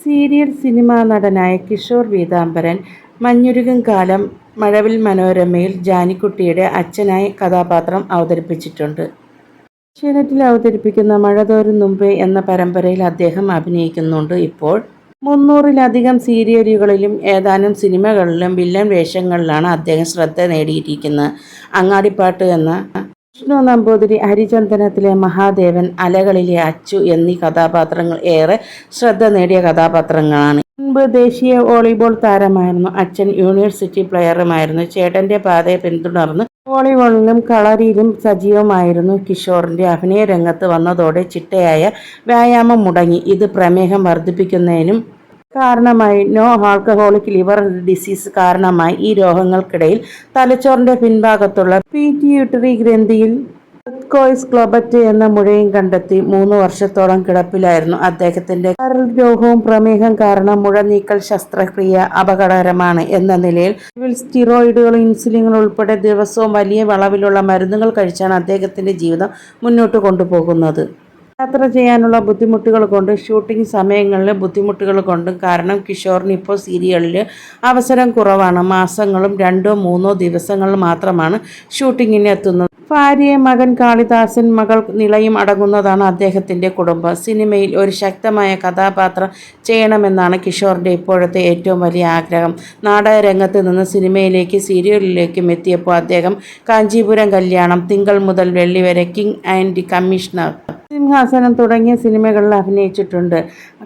Serial cinema നടനായ Kishore Peethambaran മഞ്ഞുരുകും കാലം മഴവിൽ മനോരമയിൽ ജാനിക്കുട്ടിയുടെ അച്ഛനായി കഥാപാത്രം അവതരിപ്പിച്ചിട്ടുണ്ട്. ഏഷ്യാനെറ്റിൽ അവതരിപ്പിക്കുന്ന മഴതോരും മുമ്പേ എന്ന പരമ്പരയിൽ അദ്ദേഹം അഭിനയിക്കുന്നുണ്ട്. ഇപ്പോൾ 300-ലധികം സീരിയലുകളിലും ഏതാനും സിനിമകളിലും വില്ലൻ വേഷങ്ങളിലാണ് അദ്ദേഹം ശ്രദ്ധ നേടിയിരിക്കുന്നത്. അങ്ങാടിപ്പാട്ട് എന്ന വിഷ്ണു നമ്പൂതിരി, ഹരിചന്ദനത്തിലെ മഹാദേവൻ, അലകളിലെ അച്ചു എന്നീ കഥാപാത്രങ്ങൾ ഏറെ ശ്രദ്ധ നേടിയ കഥാപാത്രങ്ങളാണ്. മുൻപ് ദേശീയ വോളിബോൾ താരമായിരുന്നു. അച്ഛൻ യൂണിവേഴ്സിറ്റി പ്ലെയറുമായിരുന്നു. ചേട്ടന്റെ പാതയെ പിന്തുടർന്ന് വോളിബോളിലും കളരിയിലും സജീവമായിരുന്നു. കിഷോറിന്റെ അഭിനയ രംഗത്ത് വന്നതോടെ ചിട്ടയായ വ്യായാമം മുടങ്ങി. ഇത് പ്രമേഹം വർദ്ധിപ്പിക്കുന്നതിനും കാരണമായി. നോ ആൽക്കഹോളിക് ലിവർ ഡിസീസ് കാരണമായി ഈ രോഗങ്ങൾക്കിടയിൽ തലച്ചോറിന്റെ പിൻഭാഗത്തുള്ള പിറ്റ്യൂട്ടറി ഗ്രന്ഥിയിൽ ക്ലോബറ്റ് എന്ന മുഴയും കണ്ടെത്തി. 3 വർഷത്തോളം കിടപ്പിലായിരുന്നു അദ്ദേഹത്തിന്റെ. കരൾ രോഗവും പ്രമേഹം കാരണം മുഴ നീക്കൽ ശസ്ത്രക്രിയ അപകടകരമാണ് എന്ന നിലയിൽ സ്റ്റിറോയിഡുകൾ, ഇൻസുലിൻ ഉൾപ്പെടെ ദിവസവും വലിയ അളവിലുള്ള മരുന്നുകൾ കഴിച്ചാണ് അദ്ദേഹത്തിന്റെ ജീവിതം മുന്നോട്ട് കൊണ്ടുപോകുന്നത്. യാത്ര ചെയ്യാനുള്ള ബുദ്ധിമുട്ടുകൾ കൊണ്ടും ഷൂട്ടിംഗ് സമയങ്ങളിലെ ബുദ്ധിമുട്ടുകൾ കൊണ്ടും കാരണം കിഷോറിന് ഇപ്പോൾ സീരിയലിൽ അവസരം കുറവാണ്. മാസങ്ങളും 2-3 ദിവസങ്ങൾ മാത്രമാണ് ഷൂട്ടിങ്ങിന് എത്തുന്നത്. ഭാര്യ, മകൻ കാളിദാസൻ, മകൾ നിളയും അടങ്ങുന്നതാണ് അദ്ദേഹത്തിന്റെ കുടുംബം. സിനിമയിൽ ഒരു ശക്തമായ കഥാപാത്രം ചെയ്യണമെന്നാണ് കിഷോറിന്റെ ഇപ്പോഴത്തെ ഏറ്റവും വലിയ ആഗ്രഹം. നാടക രംഗത്ത് നിന്ന് സിനിമയിലേക്കും സീരിയലിലേക്കും എത്തിയപ്പോൾ അദ്ദേഹം കാഞ്ചീപുരം കല്യാണം, തിങ്കൾ മുതൽ വെള്ളി വരെ, കിങ് ആൻഡ് കമ്മീഷണർ, സിംഹാസനം തുടങ്ങിയ സിനിമകളിൽ അഭിനയിച്ചിട്ടുണ്ട്.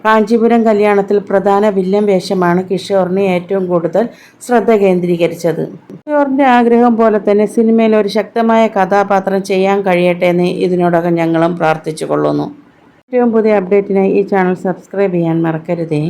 കാഞ്ചീപുരം കല്യാണത്തിൽ പ്രധാന വില്ലൻ വേഷമാണ് കിഷോറിന് ഏറ്റവും കൂടുതൽ ശ്രദ്ധ കേന്ദ്രീകരിച്ചത്. കിഷോറിന്റെ ആഗ്രഹം പോലെ തന്നെ സിനിമയിൽ ഒരു ശക്തമായ കഥാപാത്രം ചെയ്യാൻ കഴിയട്ടെ എന്ന് ഇതിനോടകം ഞങ്ങളും പ്രാർത്ഥിച്ചു കൊള്ളുന്നു. ഏറ്റവും പുതിയ അപ്ഡേറ്റിനായി ഈ ചാനൽ സബ്സ്ക്രൈബ് ചെയ്യാൻ മറക്കരുതേ.